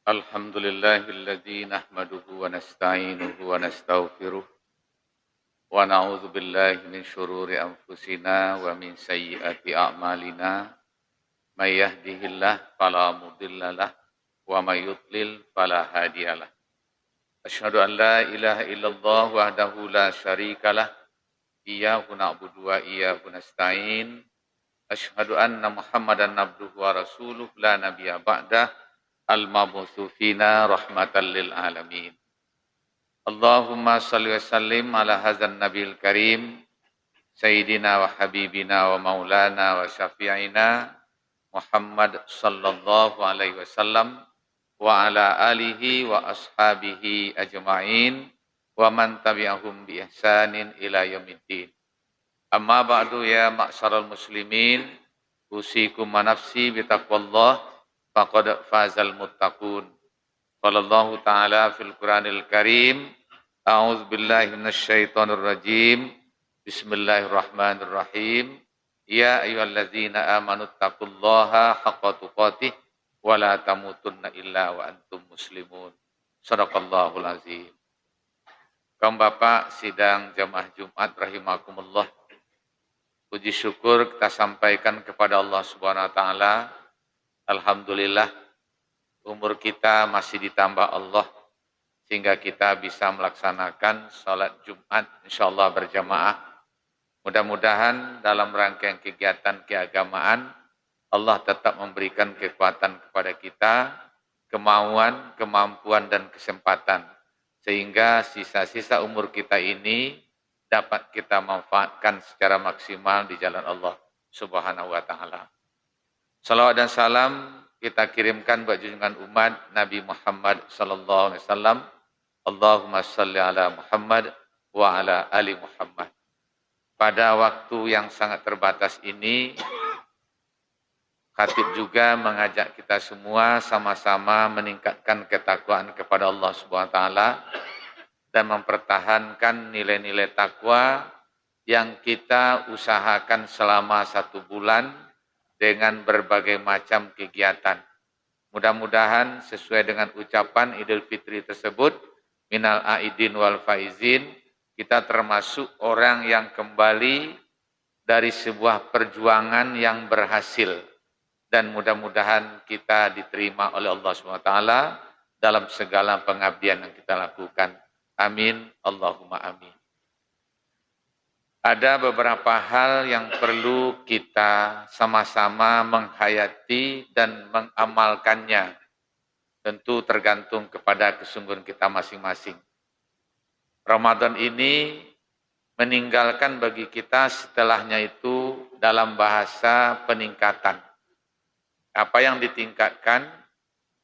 Alhamdulillahilladzi nahmaduhu wa nasta'inuhu wa nastaghfiruh wa na'udzu billahi min syururi anfusina wa min sayyiati a'malina may yahdihillahu fala mudhillalah wa may yudlil fala hadiyalah. Asyhadu an la ilaha illallah wahdahu la syarikalah iyyahu na'budu wa iyyahu nasta'in. Asyhadu anna Muhammadan abduhu wa rasuluh la nabiyya ba'dah al-mab'utsu fina rahmatan lil alamin. Allahumma salli wa sallim ala hadzal nabiyil karim sayyidina wa habibina wa maulana wa syafi'ina Muhammad sallallahu alaihi wasallam wa ala alihi wa ashabihi ajma'in wa man tabi'ahum bi ihsanin ila yaumiddin. Amma ba'du ya ma'syaral muslimin, usikum wa nafsi bi taqwallah faqad fazal muttaqun. Qallallahu ta'ala fil Qur'anil Karim, a'udzu billahi minasyaitonir rajim. Bismillahirrahmanirrahim. Ya ayyuhalladzina amanu taqullaha haqqa tuqatih wa la tamutunna illa wa antum muslimun. Shadaqallahul azim. Kaum bapak sidang jamaah Jumat rahimakumullah. Puji syukur kita sampaikan kepada Allah Subhanahu wa taala. Alhamdulillah umur kita masih ditambah Allah sehingga kita bisa melaksanakan salat Jumat insyaallah berjamaah. Mudah-mudahan dalam rangkaian kegiatan keagamaan Allah tetap memberikan kekuatan kepada kita, kemauan, kemampuan dan kesempatan sehingga sisa-sisa umur kita ini dapat kita manfaatkan secara maksimal di jalan Allah Subhanahu wa taala. Salawat dan salam kita kirimkan buat junjungan umat Nabi Muhammad sallallahu alaihi wasallam. Allahumma salli ala Muhammad wa ala ali Muhammad. Pada waktu yang sangat terbatas ini, khatib juga mengajak kita semua sama-sama meningkatkan ketakwaan kepada Allah Subhanahu wa taala dan mempertahankan nilai-nilai takwa yang kita usahakan selama 1 bulan dengan berbagai macam kegiatan. Mudah-mudahan sesuai dengan ucapan Idul Fitri tersebut, minal aidin wal faizin, kita termasuk orang yang kembali dari sebuah perjuangan yang berhasil. Dan mudah-mudahan kita diterima oleh Allah SWT dalam segala pengabdian yang kita lakukan. Amin, Allahumma amin. Ada beberapa hal yang perlu kita sama-sama menghayati dan mengamalkannya. Tentu tergantung kepada kesungguhan kita masing-masing. Ramadan ini meninggalkan bagi kita setelahnya itu dalam bahasa peningkatan. Apa yang ditingkatkan,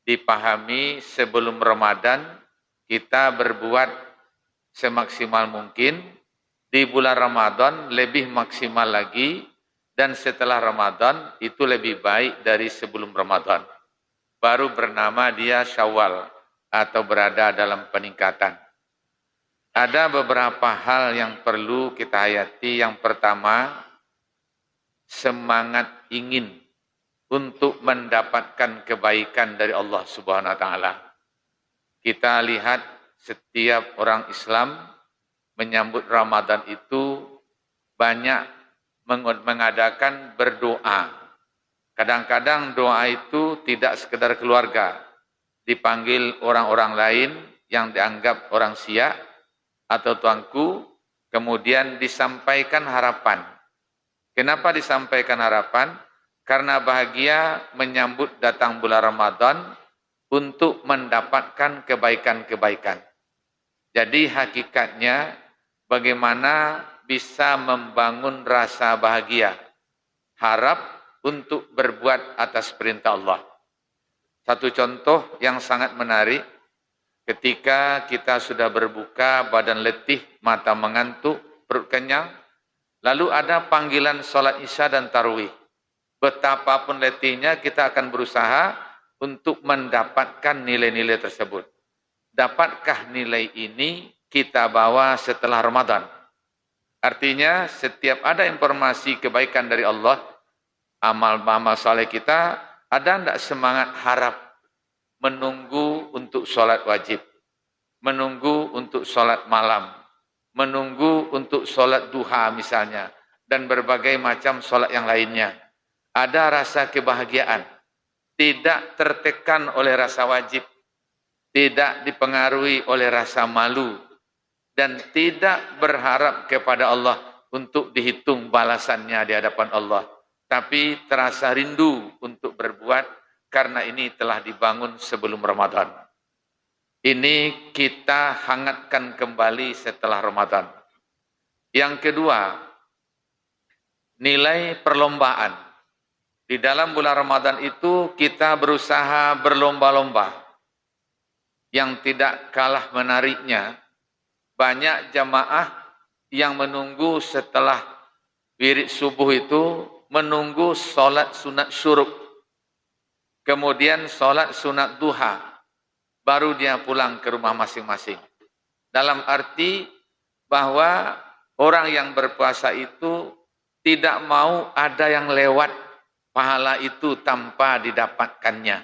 dipahami sebelum Ramadan, kita berbuat semaksimal mungkin. Di bulan Ramadan lebih maksimal lagi, dan setelah Ramadan itu lebih baik dari sebelum Ramadan. Baru bernama dia Syawal atau berada dalam peningkatan. Ada beberapa hal yang perlu kita hayati. Yang pertama, semangat ingin untuk mendapatkan kebaikan dari Allah Subhanahu wa taala. Kita lihat setiap orang Islam menyambut Ramadan itu banyak mengadakan berdoa. Kadang-kadang doa itu tidak sekedar keluarga, dipanggil orang-orang lain yang dianggap orang Syiah atau tuanku, kemudian disampaikan harapan. Kenapa disampaikan harapan? Karena bahagia menyambut datang bulan Ramadan untuk mendapatkan kebaikan-kebaikan. Jadi hakikatnya bagaimana bisa membangun rasa bahagia, harap untuk berbuat atas perintah Allah. Satu contoh yang sangat menarik, ketika kita sudah berbuka, badan letih, mata mengantuk, perut kenyang, lalu ada panggilan sholat isya dan tarawih. Betapapun letihnya kita akan berusaha untuk mendapatkan nilai-nilai tersebut. Dapatkah nilai ini kita bawa setelah Ramadan? Artinya setiap ada informasi kebaikan dari Allah, amal-amal saleh kita, ada tidak semangat harap menunggu untuk sholat wajib, menunggu untuk sholat malam, menunggu untuk sholat duha misalnya, dan berbagai macam sholat yang lainnya. Ada rasa kebahagiaan, tidak tertekan oleh rasa wajib, tidak dipengaruhi oleh rasa malu, dan tidak berharap kepada Allah untuk dihitung balasannya di hadapan Allah. Tapi terasa rindu untuk berbuat karena ini telah dibangun sebelum Ramadan. Ini kita hangatkan kembali setelah Ramadan. Yang kedua, nilai perlombaan. Di dalam bulan Ramadan itu kita berusaha berlomba-lomba. Yang tidak kalah menariknya, banyak jamaah yang menunggu setelah wirid subuh itu, menunggu sholat sunat syuruk, kemudian sholat sunat duha, baru dia pulang ke rumah masing-masing. Dalam arti bahwa orang yang berpuasa itu tidak mau ada yang lewat pahala itu tanpa didapatkannya.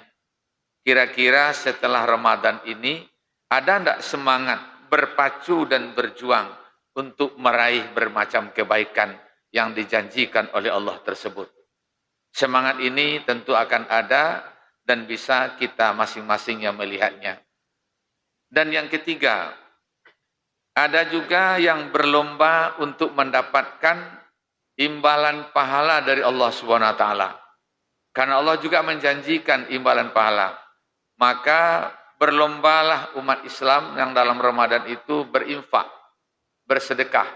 Kira-kira setelah Ramadan ini, ada tidak semangat berpacu dan berjuang untuk meraih bermacam kebaikan yang dijanjikan oleh Allah tersebut? Semangat ini tentu akan ada dan bisa kita masing-masing yang melihatnya. Dan yang ketiga, ada juga yang berlomba untuk mendapatkan imbalan pahala dari Allah Subhanahu wa taala. Karena Allah juga menjanjikan imbalan pahala. Maka berlombalah umat Islam yang dalam Ramadan itu berinfak, bersedekah,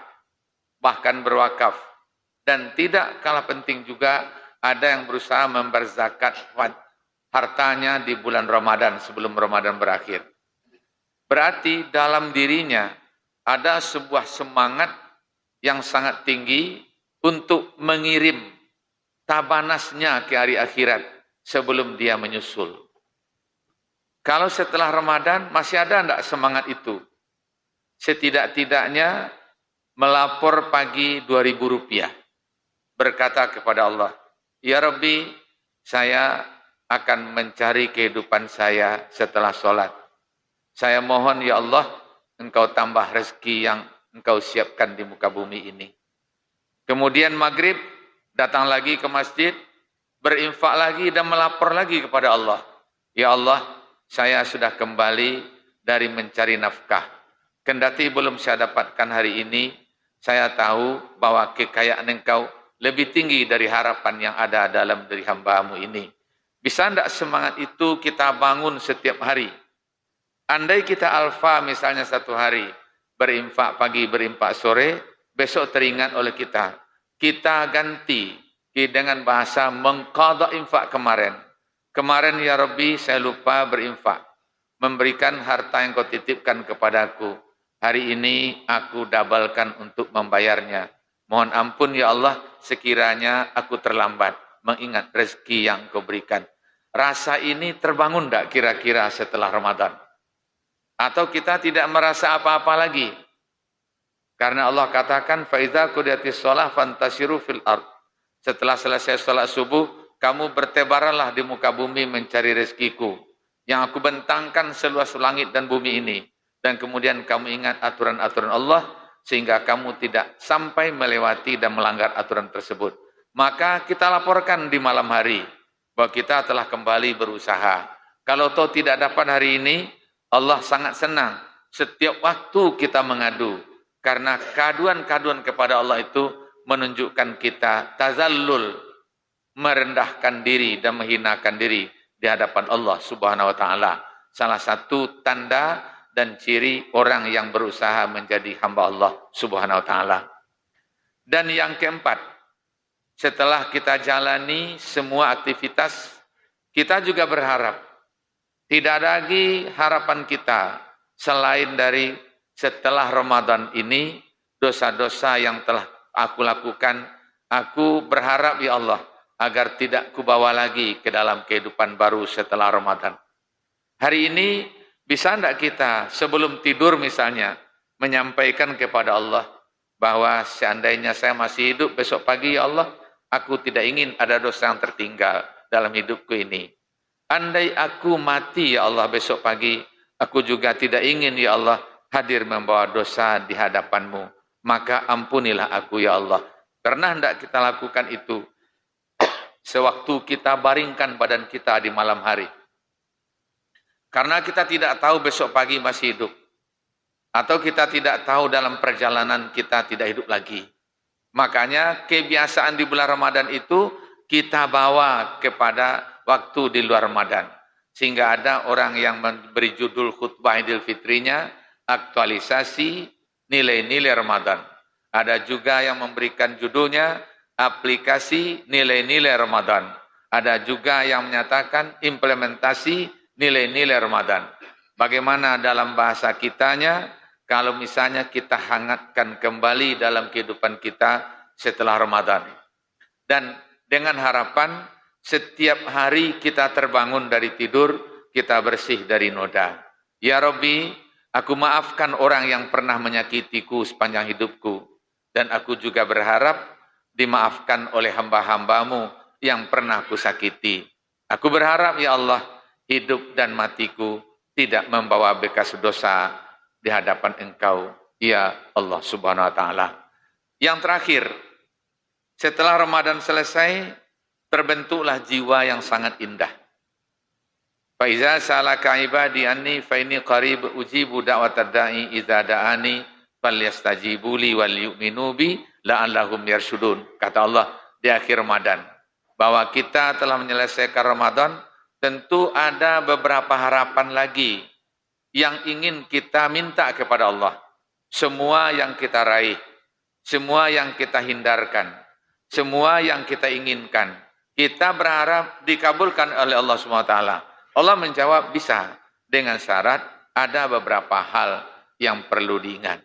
bahkan berwakaf. Dan tidak kalah penting juga ada yang berusaha memberzakat hartanya di bulan Ramadan sebelum Ramadan berakhir. Berarti dalam dirinya ada sebuah semangat yang sangat tinggi untuk mengirim tabanasnya ke hari akhirat sebelum dia menyusul. Kalau setelah Ramadan masih ada tidak semangat itu? Setidak-tidaknya melapor pagi 2.000 rupiah. Berkata kepada Allah, "Ya Rabbi, saya akan mencari kehidupan saya setelah sholat. Saya mohon ya Allah, Engkau tambah rezeki yang Engkau siapkan di muka bumi ini." Kemudian maghrib, datang lagi ke masjid, berinfak lagi dan melapor lagi kepada Allah. "Ya Allah, saya sudah kembali dari mencari nafkah. Kendati belum saya dapatkan hari ini, saya tahu bahwa kekayaan Engkau lebih tinggi dari harapan yang ada dalam diri hamba-Mu ini." Bisa tidak semangat itu kita bangun setiap hari? Andai kita alfa misalnya satu hari, berinfak pagi, berinfak sore, besok teringat oleh kita. Kita ganti dengan bahasa mengqadha infak kemarin. Kemarin ya Rabbi saya lupa berinfak, memberikan harta yang Kau titipkan kepadaku. Hari ini aku dabalkan untuk membayarnya. Mohon ampun ya Allah sekiranya aku terlambat mengingat rezeki yang Kau berikan. Rasa ini terbangun tidak kira-kira setelah Ramadan? Atau kita tidak merasa apa-apa lagi? Karena Allah katakan, فَإِذَا قُضِيَتِ الصَّلَاةُ فَانْتَشِرُوا فِي الْأَرْضِ. Setelah selesai sholat subuh, kamu bertebaranlah di muka bumi mencari rezekiku, yang aku bentangkan seluas langit dan bumi ini. Dan kemudian kamu ingat aturan-aturan Allah, sehingga kamu tidak sampai melewati dan melanggar aturan tersebut. Maka kita laporkan di malam hari, bahwa kita telah kembali berusaha. Kalau toh tidak dapat hari ini, Allah sangat senang setiap waktu kita mengadu. Karena kaduan-kaduan kepada Allah itu menunjukkan kita tazallul, merendahkan diri dan menghinakan diri di hadapan Allah Subhanahu wa taala. Salah satu tanda dan ciri orang yang berusaha menjadi hamba Allah Subhanahu wa taala. Dan yang keempat, setelah kita jalani semua aktivitas, kita juga berharap. Tidak ada lagi harapan kita selain dari setelah Ramadan ini, dosa-dosa yang telah aku lakukan, aku berharap ya Allah, agar tidak kubawa lagi ke dalam kehidupan baru setelah Ramadan. Hari ini, bisa tidak kita sebelum tidur misalnya, menyampaikan kepada Allah, bahwa seandainya saya masih hidup besok pagi ya Allah, aku tidak ingin ada dosa yang tertinggal dalam hidupku ini. Andai aku mati ya Allah besok pagi, aku juga tidak ingin ya Allah hadir membawa dosa di hadapan-Mu. Maka ampunilah aku ya Allah. Pernah hendak kita lakukan itu sewaktu kita baringkan badan kita di malam hari? Karena kita tidak tahu besok pagi masih hidup. Atau kita tidak tahu dalam perjalanan kita tidak hidup lagi. Makanya kebiasaan di bulan Ramadan itu kita bawa kepada waktu di luar Ramadan. Sehingga ada orang yang memberi judul khutbah Idul Fitrinya, aktualisasi nilai-nilai Ramadan. Ada juga yang memberikan judulnya, aplikasi nilai-nilai Ramadan. Ada juga yang menyatakan implementasi nilai-nilai Ramadan. Bagaimana dalam bahasa kitanya, kalau misalnya kita hangatkan kembali dalam kehidupan kita setelah Ramadan. Dan dengan harapan setiap hari kita terbangun dari tidur, kita bersih dari noda. Ya Rabbi, aku maafkan orang yang pernah menyakitiku sepanjang hidupku. Dan aku juga berharap dimaafkan oleh hamba-hambamu yang pernah kusakiti. Aku berharap ya Allah, hidup dan matiku tidak membawa bekas dosa di hadapan Engkau, ya Allah Subhanahu wa Ta'ala. Yang terakhir, setelah Ramadan selesai, terbentuklah jiwa yang sangat indah. Fa iza salaka ibadi anni fa inni qarib ujibu da'watad da'i idza da'ani falyastajibu li wal yu'minu bi la'allahum yarshudun. Kata Allah di akhir Ramadan bahwa kita telah menyelesaikan Ramadan, tentu ada beberapa harapan lagi yang ingin kita minta kepada Allah. Semua yang kita raih, semua yang kita hindarkan, semua yang kita inginkan, kita berharap dikabulkan oleh Allah SWT. Allah menjawab bisa, dengan syarat ada beberapa hal yang perlu diingat.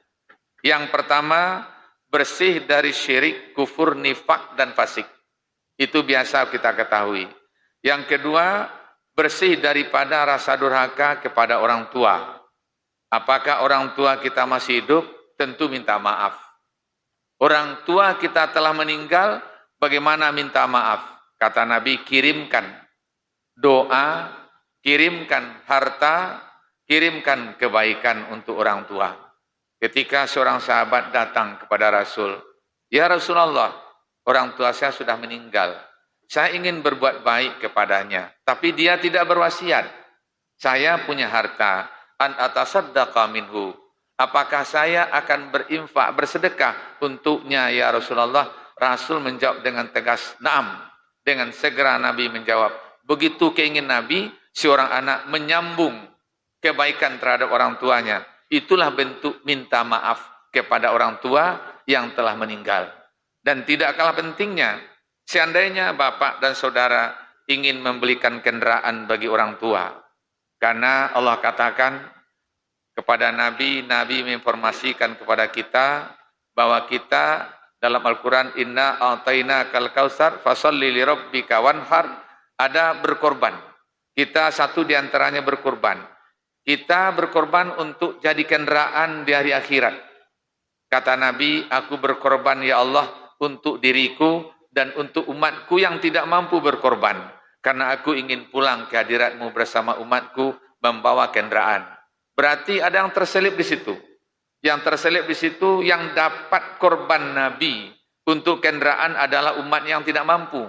Yang pertama, bersih dari syirik, kufur, nifak, dan fasik. Itu biasa kita ketahui. Yang kedua, bersih daripada rasa durhaka kepada orang tua. Apakah orang tua kita masih hidup? Tentu minta maaf. Orang tua kita telah meninggal, bagaimana minta maaf? Kata Nabi, kirimkan doa, kirimkan harta, kirimkan kebaikan untuk orang tua. Ketika seorang sahabat datang kepada Rasul, ya Rasulullah, orang tua saya sudah meninggal. Saya ingin berbuat baik kepadanya, tapi dia tidak berwasiat. Saya punya harta, an atasaddaqa minhu. Apakah saya akan berinfak, bersedekah untuknya ya Rasulullah? Rasul menjawab dengan tegas, na'am. Dengan segera Nabi menjawab, begitu keingin Nabi, seorang anak menyambung kebaikan terhadap orang tuanya. Itulah bentuk minta maaf kepada orang tua yang telah meninggal. Dan tidak kalah pentingnya, seandainya bapak dan saudara ingin membelikan kendaraan bagi orang tua, karena Allah katakan kepada Nabi, Nabi menginformasikan kepada kita bahwa kita dalam Al-Quran, inna a'tayna kal kausar fasalli li rabbika wanhar, ada berkorban. Kita satu diantaranya berkorban. Kita berkorban untuk jadi kendaraan di hari akhirat. Kata Nabi, aku berkorban ya Allah untuk diriku dan untuk umatku yang tidak mampu berkorban. Karena aku ingin pulang ke hadiratmu bersama umatku membawa kendaraan. Berarti ada yang terselip di situ. Yang terselip di situ yang dapat korban Nabi untuk kendaraan adalah umat yang tidak mampu.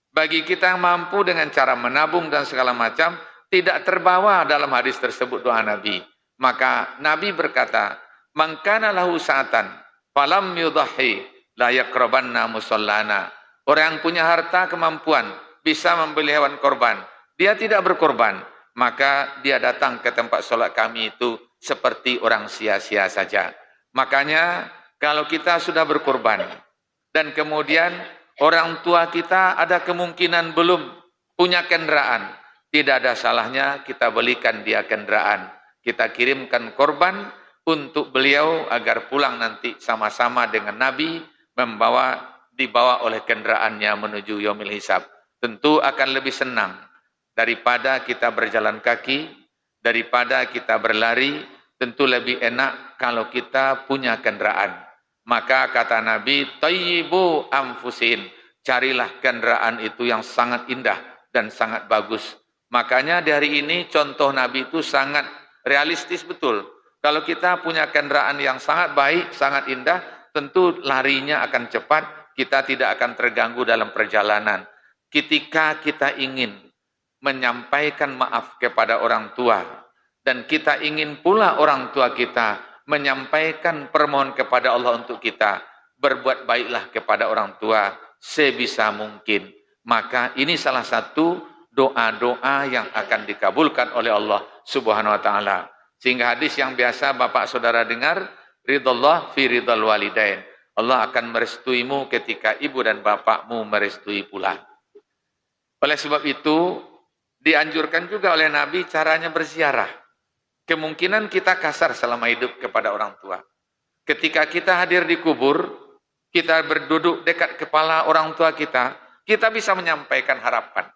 Bagi kita yang mampu dengan cara menabung dan segala macam, tidak terbawa dalam hadis tersebut doa Nabi. Maka Nabi berkata, man kana lahu sa'atan falam yudhahi la yaqrabanna musallana. Orang yang punya harta kemampuan bisa membeli hewan korban, dia tidak berkorban, maka dia datang ke tempat sholat kami itu seperti orang sia-sia saja. Makanya kalau kita sudah berkorban dan kemudian orang tua kita ada kemungkinan belum punya kendaraan, tidak ada salahnya kita belikan dia kendaraan. Kita kirimkan korban untuk beliau agar pulang nanti sama-sama dengan Nabi dibawa oleh kendaraannya menuju yaumil hisab. Tentu akan lebih senang daripada kita berjalan kaki, daripada kita berlari. Tentu lebih enak kalau kita punya kendaraan. Maka kata Nabi, tayyibu anfusin, carilah kendaraan itu yang sangat indah dan sangat bagus. Makanya di hari ini contoh Nabi itu sangat realistis betul. Kalau kita punya kendaraan yang sangat baik, sangat indah, tentu larinya akan cepat, kita tidak akan terganggu dalam perjalanan. Ketika kita ingin menyampaikan maaf kepada orang tua, dan kita ingin pula orang tua kita menyampaikan permohonan kepada Allah untuk kita, berbuat baiklah kepada orang tua sebisa mungkin. Maka ini salah satu doa-doa yang akan dikabulkan oleh Allah Subhanahu wa taala. Sehingga hadis yang biasa Bapak Saudara dengar, ridallah fi ridal walidain. Allah akan merestuimu ketika ibu dan bapakmu merestui pula. Oleh sebab itu, dianjurkan juga oleh Nabi caranya berziarah. Kemungkinan kita kasar selama hidup kepada orang tua. Ketika kita hadir di kubur, kita berduduk dekat kepala orang tua kita bisa menyampaikan harapan.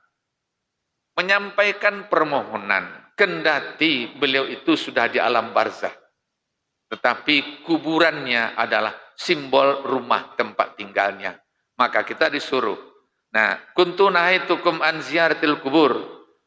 Menyampaikan permohonan, kendati beliau itu sudah di alam barzah. Tetapi kuburannya adalah simbol rumah tempat tinggalnya. Maka kita disuruh. Nah, kuntu nahaitukum an ziyaratil kubur.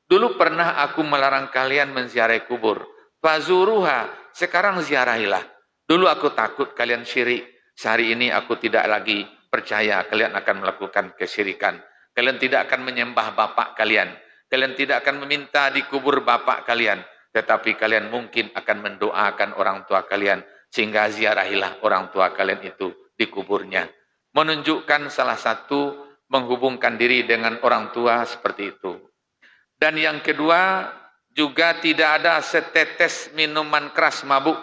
Dulu pernah aku melarang kalian menziarahi kubur. Fazuruha, sekarang ziarahilah. Dulu aku takut kalian syirik. Sehari ini aku tidak lagi percaya kalian akan melakukan kesyirikan. Kalian tidak akan menyembah bapak kalian. Kalian tidak akan meminta di kubur bapak kalian, tetapi kalian mungkin akan mendoakan orang tua kalian, sehingga ziarahilah orang tua kalian itu di kuburnya. Menunjukkan salah satu menghubungkan diri dengan orang tua seperti itu. Dan yang kedua, juga tidak ada setetes minuman keras mabuk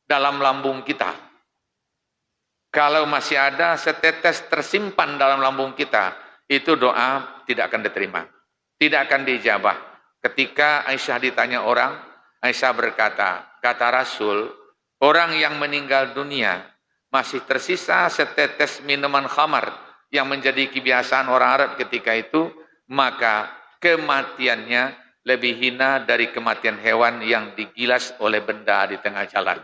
dalam lambung kita. Kalau masih ada setetes tersimpan dalam lambung kita, itu doa tidak akan diterima. Tidak akan dijabah. Ketika Aisyah ditanya orang, Aisyah berkata, kata Rasul, orang yang meninggal dunia masih tersisa setetes minuman khamar yang menjadi kebiasaan orang Arab ketika itu, maka kematiannya lebih hina dari kematian hewan yang digilas oleh benda di tengah jalan.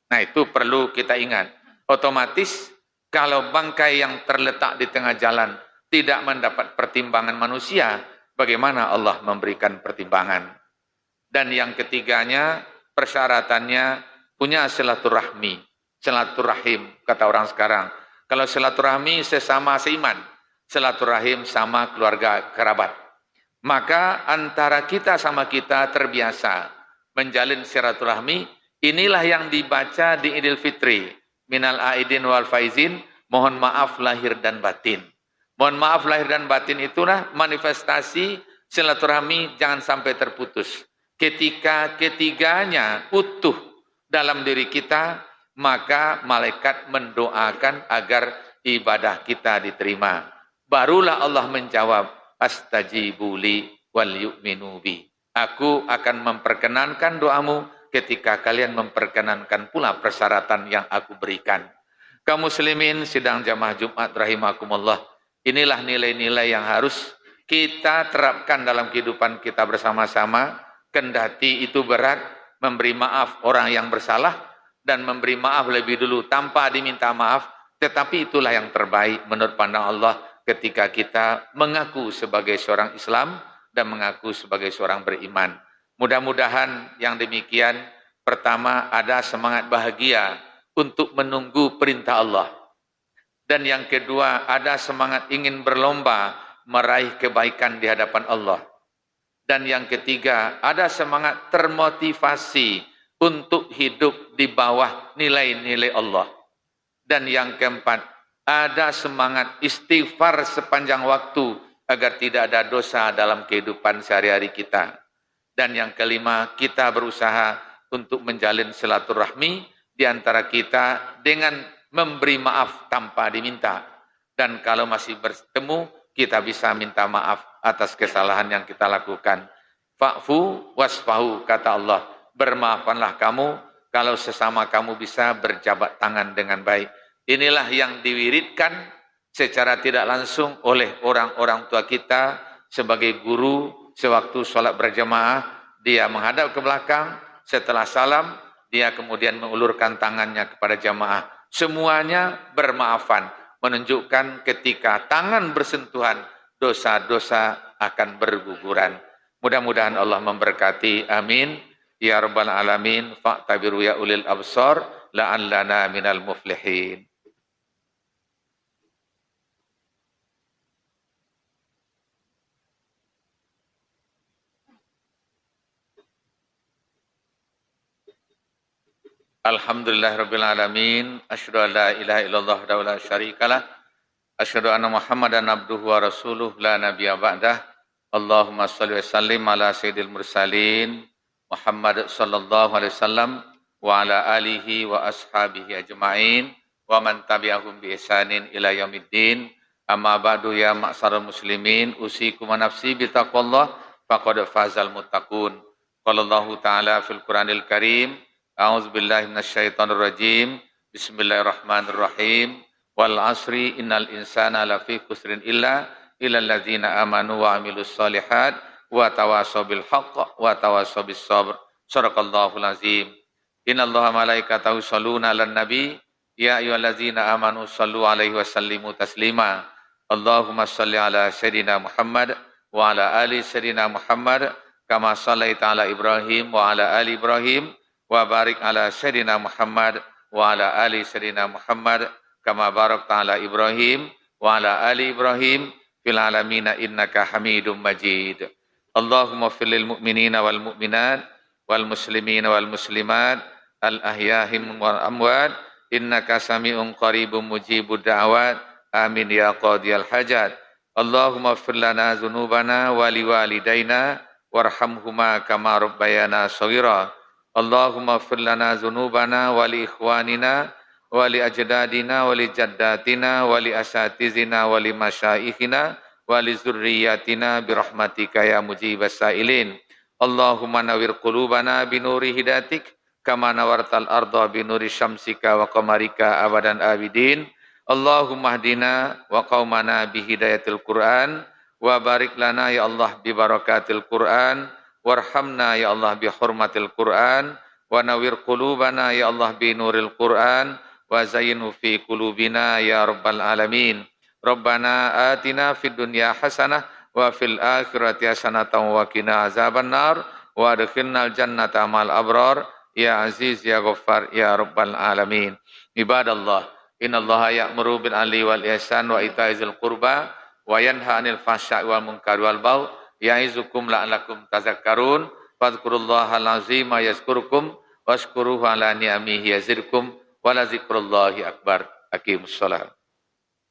Nah, itu perlu kita ingat. Otomatis kalau bangkai yang terletak di tengah jalan tidak mendapat pertimbangan manusia, bagaimana Allah memberikan pertimbangan? Dan yang ketiganya, persyaratannya punya silaturahmi. Silaturahim, kata orang sekarang. Kalau silaturahmi sesama seiman, silaturahim sama keluarga kerabat. Maka antara kita sama kita terbiasa menjalin silaturahmi. Inilah yang dibaca di Idul Fitri. Minal aidin wal faizin, mohon maaf lahir dan batin. Mohon maaf lahir dan batin itulah manifestasi silaturahmi jangan sampai terputus. Ketika ketiganya utuh dalam diri kita, maka malaikat mendoakan agar ibadah kita diterima. Barulah Allah menjawab, astajibuli wal yu'minu bi. Aku akan memperkenankan doamu ketika kalian memperkenankan pula persyaratan yang aku berikan. Kaum muslimin sidang jamaah Jumat rahimakumullah. Inilah nilai-nilai yang harus kita terapkan dalam kehidupan kita bersama-sama. Kendati itu berat, memberi maaf orang yang bersalah dan memberi maaf lebih dulu tanpa diminta maaf, tetapi itulah yang terbaik menurut pandang Allah ketika kita mengaku sebagai seorang Islam dan mengaku sebagai seorang beriman. Mudah-mudahan yang demikian, pertama ada semangat bahagia untuk menunggu perintah Allah. Dan yang kedua, ada semangat ingin berlomba meraih kebaikan di hadapan Allah. Dan yang ketiga, ada semangat termotivasi untuk hidup di bawah nilai-nilai Allah. Dan yang keempat, ada semangat istighfar sepanjang waktu agar tidak ada dosa dalam kehidupan sehari-hari kita. Dan yang kelima, kita berusaha untuk menjalin silaturahmi di antara kita dengan memberi maaf tanpa diminta. Dan kalau masih bertemu, kita bisa minta maaf atas kesalahan yang kita lakukan. Fa'fu wasfahu, kata Allah. Bermaafanlah kamu kalau sesama kamu bisa berjabat tangan dengan baik. Inilah yang diwiridkan secara tidak langsung oleh orang-orang tua kita sebagai guru. Sewaktu sholat berjamaah, dia menghadap ke belakang. Setelah salam, dia kemudian mengulurkan tangannya kepada jamaah. Semuanya bermaafan, menunjukkan ketika tangan bersentuhan, dosa-dosa akan berguguran. Mudah-mudahan Allah memberkati. Amin. Ya Rabbal Alamin. Fa'tabiru ya ulil absar. La'allana minal muflihin. Alhamdulillahirabbil alamin. Asyhadu an la ilaha illallah wa la syarikalah. Asyhadu anna Muhammadan abduhu wa rasuluh la nabiyya ba'dah. Allahumma shalli wa sallim ala sayyidil mursalin Muhammad sallallahu alaihi wasallam wa ala alihi wa ashabihi ajma'in wa man tabi'ahum bi ihsanin ila yaumiddin. Amma ba'du ya ma'syaral muslimin, usikum wa nafsi bi taqwallah faqad fazal muttaqun. Qala Allah ta'ala fil Qur'anil Karim. A'udzu billahi minasyaitonir rajim. Bismillahirrahmanirrahim. Wal asri innal insana lafi khusrin illa alladzina amanu wa amilus solihat wa tawasaw bil haqq wa tawasaw bis sabr. Shadaqallahul azim. Innallaha malaikatahu yusholluna 'alan nabi ya ayyuhalladzina amanu shallu 'alaihi wa sallimu taslima. Allahumma shalli 'ala sayidina Muhammad wa 'ala ali sayidina Muhammad kama shallaita 'ala Ibrahim wa 'ala ali Ibrahim wa barik 'ala sayidina Muhammad wa 'ala ali sayidina Muhammad kama barakta 'ala Ibrahim wa 'ala ali Ibrahim fil alamin innaka Hamidum Majid. Allahumma fil lil mu'minina wal mu'minat wal muslimina wal muslimat al ahyahim wal amwat innaka sami'un qaribun mujibud da'awat. Amin ya qadiyal hajat. Allahumma fir lana dzunubana wa liwalidaina warhamhuma kama rabbayana shaghira. Allahumma fir lana dzunubana wa li ikhwanina wa li ajdadina wa li jaddatina wa li asatizina wa li masyaikhina wa li zurriyyatina birahmatika ya mujibas sailin. Allahumma nawwir qulubana binuri hidayatik kama nawartal arda binuri syamsika wa qamarika abadan abidin. Allahumma hdina wa qaumana bihidayatil Qur'an wa barik lana ya Allah bi barakatil Qur'an warhamna ya Allah bi hurmatil Qur'an wa nawwir qulubana ya Allah bi nuril Qur'an wa zayyinhu fi qulubina ya rabbal alamin. Rabbana atina fid dunya hasanah wa fil akhirati hasanatan wa qina azaban nar wa adkhilnal jannata ma'al abrar ya aziz ya ghaffar ya rabbal alamin. Ibadallah, innallaha ya'muru bil 'adli wal ihsan wa ita'izil qurba wa yanha 'anil fahsya'i wal munkari wal baghi ya'izukum la'allakum tazakkarun. Fadhkurullahal azima yazkurukum washkuruhu ala ni'amihi yazidkum wa la dzikrullahi akbar. Aqimussalat.